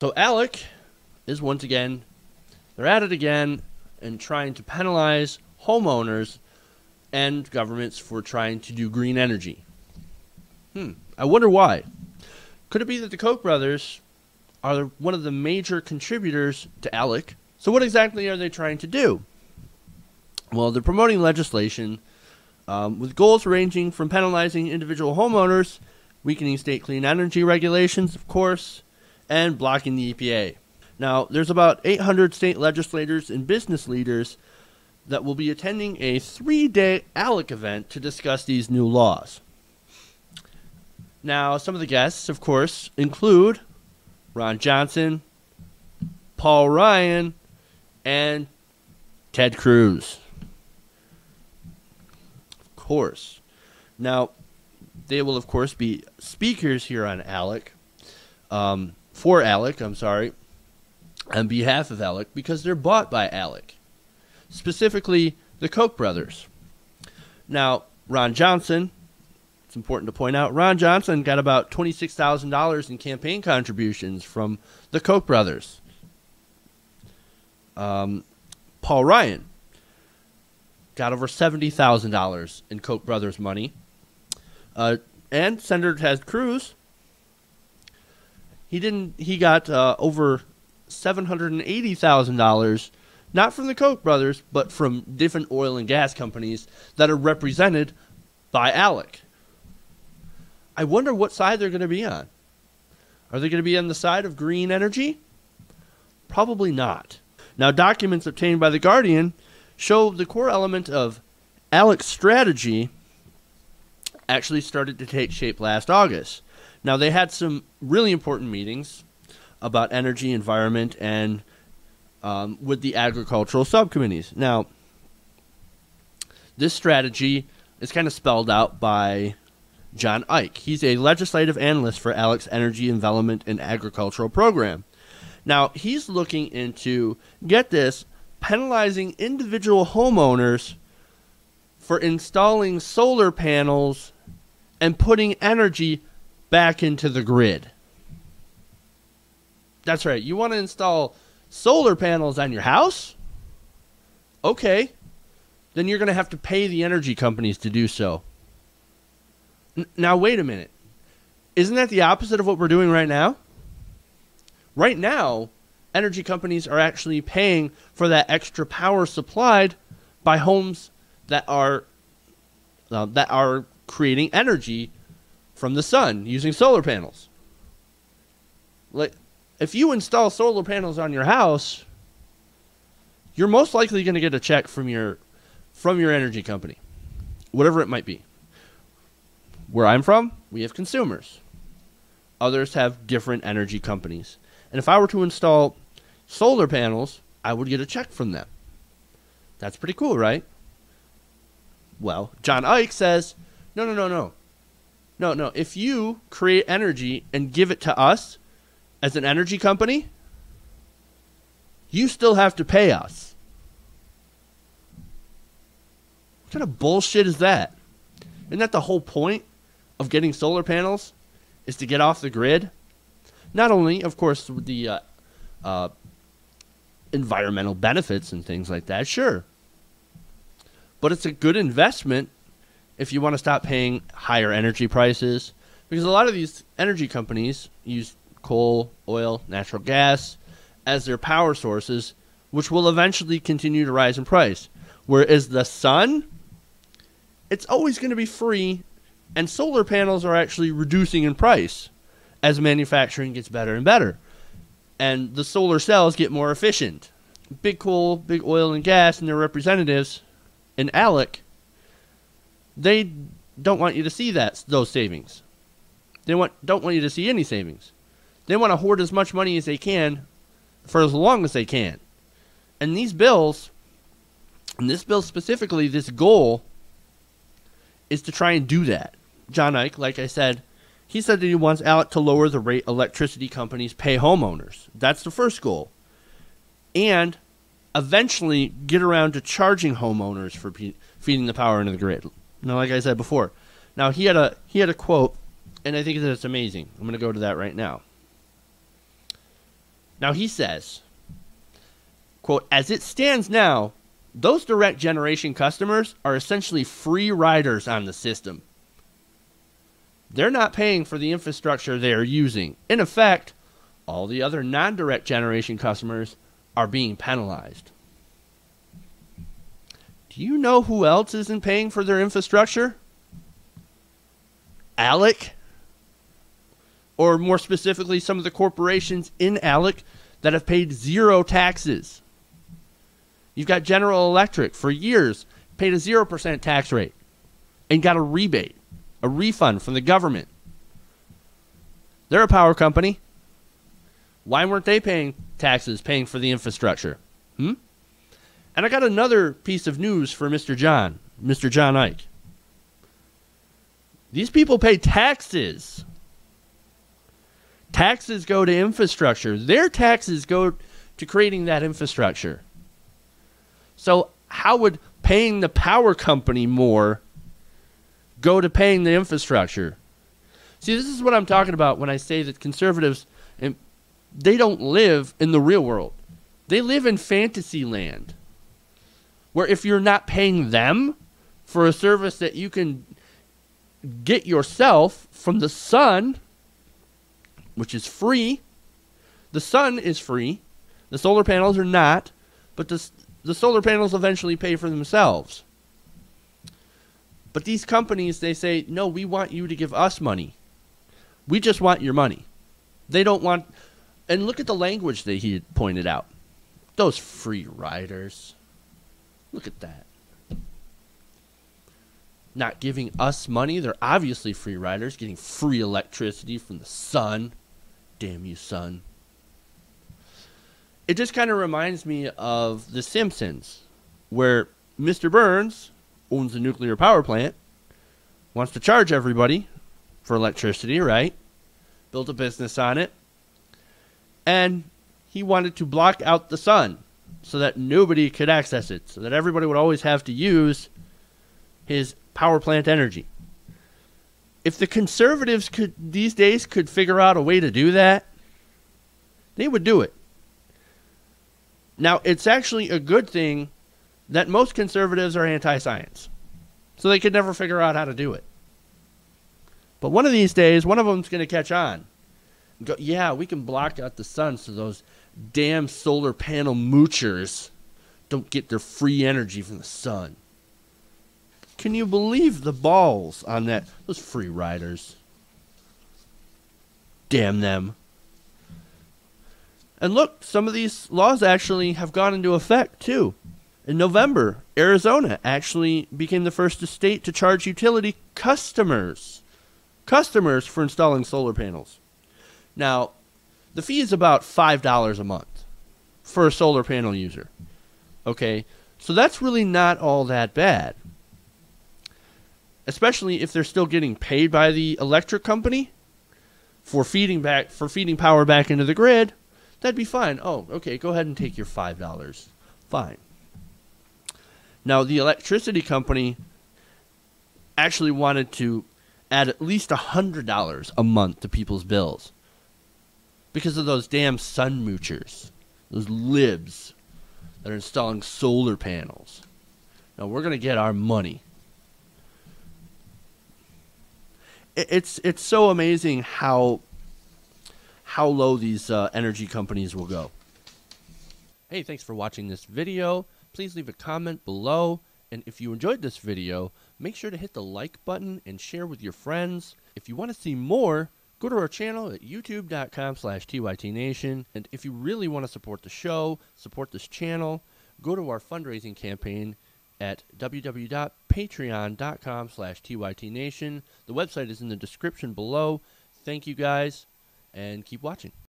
So Alec is once again, they're at it again and trying to penalize homeowners and governments for trying to do green energy. I wonder why. Could it be that the Koch brothers are one of the major contributors to Alec? So what exactly are they trying to do? Well, they're promoting legislation with goals ranging from penalizing individual homeowners, weakening state clean energy regulations, of course, and blocking the EPA. Now, there's about 800 state legislators and business leaders that will be attending a 3-day Alec event to discuss these new laws. Now, some of the guests, of course, include Ron Johnson, Paul Ryan, and Ted Cruz. Of course. Now, they will, of course, be speakers here on Alec, for Alec, on behalf of Alec, because they're bought by Alec, specifically the Koch brothers. Now, Ron Johnson, it's important to point out, Ron Johnson got about $26,000 in campaign contributions from the Koch brothers. Paul Ryan got over $70,000 in Koch brothers money. And Senator Ted Cruz, he got over $780,000, not from the Koch brothers, but from different oil and gas companies that are represented by Alec. I wonder what side they're going to be on. Are they going to be on the side of green energy? Probably not. Now, documents obtained by The Guardian show the core element of Alec's strategy actually started to take shape last August. Now, they had some really important meetings about energy, environment, and with the agricultural subcommittees. Now, this strategy is kind of spelled out by John Ike. He's a legislative analyst for Alec's Energy, Environment, and Agricultural Program. Now, he's looking into, get this, penalizing individual homeowners for installing solar panels and putting energy back into the grid. That's right. You want to install solar panels on your house? Okay. Then you're going to have to pay the energy companies to do so. Now, wait a minute. Isn't that the opposite of what we're doing right now? Right now, energy companies are actually paying for that extra power supplied by homes that are creating energy from the sun using solar panels. Like, if you install solar panels on your house, you're most likely going to get a check from your energy company, whatever it might be. Where I'm from, we have consumers. Others have different energy companies. And if I were to install solar panels, I would get a check from them. That's pretty cool, right? Well, John Ike says, no. If you create energy and give it to us as an energy company, you still have to pay us. What kind of bullshit is that? Isn't that the whole point of getting solar panels, is to get off the grid? Not only, of course, the environmental benefits and things like that, sure. But it's a good investment if you want to stop paying higher energy prices. Because a lot of these energy companies use coal, oil, natural gas as their power sources, which will eventually continue to rise in price. Whereas the sun, it's always going to be free, and solar panels are actually reducing in price as manufacturing gets better and better. And the solar cells get more efficient. Big coal, big oil and gas, and their representatives in Alec, they don't want you to see those savings. They don't want you to see any savings. They want to hoard as much money as they can for as long as they can. And these bills, and this bill specifically, this goal is to try and do that. John Ike, like I said, he said that he wants Alec to lower the rate electricity companies pay homeowners. That's the first goal. And eventually get around to charging homeowners for feeding the power into the grid. Now, like I said before. Now, he had a quote, and I think that it's amazing. I'm going to go to that right now. Now he says, quote, as it stands now, those direct generation customers are essentially free riders on the system. They're not paying for the infrastructure they are using. In effect, all the other non-direct generation customers are being penalized. Do you know who else isn't paying for their infrastructure? Alec? Or more specifically, some of the corporations in Alec that have paid zero taxes. You've got General Electric, for years, paid a 0% tax rate and got a rebate, a refund from the government. They're a power company. Why weren't they paying taxes, paying for the infrastructure? And I got another piece of news for Mr. John Ike. These people pay taxes. Taxes go to infrastructure. Their taxes go to creating that infrastructure. So how would paying the power company more go to paying the infrastructure? See, this is what I'm talking about when I say that conservatives, they don't live in the real world. They live in fantasy land, where if you're not paying them for a service that you can get yourself from the sun, which is free. The sun is free. The solar panels are not, but the solar panels eventually pay for themselves. But these companies, they say, no, we want you to give us money. We just want your money. They don't want, and look at the language that he had pointed out. Those free riders. Look at that. Not giving us money. They're obviously free riders, getting free electricity from the sun. Damn you, sun. It just kind of reminds me of The Simpsons, where Mr. Burns owns a nuclear power plant, wants to charge everybody for electricity, right? Built a business on it. And he wanted to block out the sun so that nobody could access it, so that everybody would always have to use his power plant energy. If the conservatives these days could figure out a way to do that, they would do it. Now, it's actually a good thing that most conservatives are anti-science, so they could never figure out how to do it. But one of these days, one of them's going to catch on. And go, yeah, we can block out the sun so those damn solar panel moochers don't get their free energy from the sun. Can you believe the balls on that? Those free riders. Damn them. And look, some of these laws actually have gone into effect too. In November, Arizona actually became the first state to charge utility customers for installing solar panels. Now, the fee is about $5 a month for a solar panel user. Okay, so that's really not all that bad. Especially if they're still getting paid by the electric company for feeding power back into the grid. That'd be fine. Oh, okay, go ahead and take your $5. Fine. Now, the electricity company actually wanted to add at least $100 a month to people's bills because of those damn sun moochers, those libs that are installing solar panels. Now, we're going to get our money. It's so amazing how low these energy companies will go. Hey, thanks for watching this video. Please leave a comment below. And if you enjoyed this video, make sure to hit the like button and share with your friends. If you want to see more, go to our channel at youtube.com/tytnation. And if you really want to support the show, support this channel, go to our fundraising campaign at www.patreon.com/tytnation. The website is in the description below. Thank you guys, and keep watching.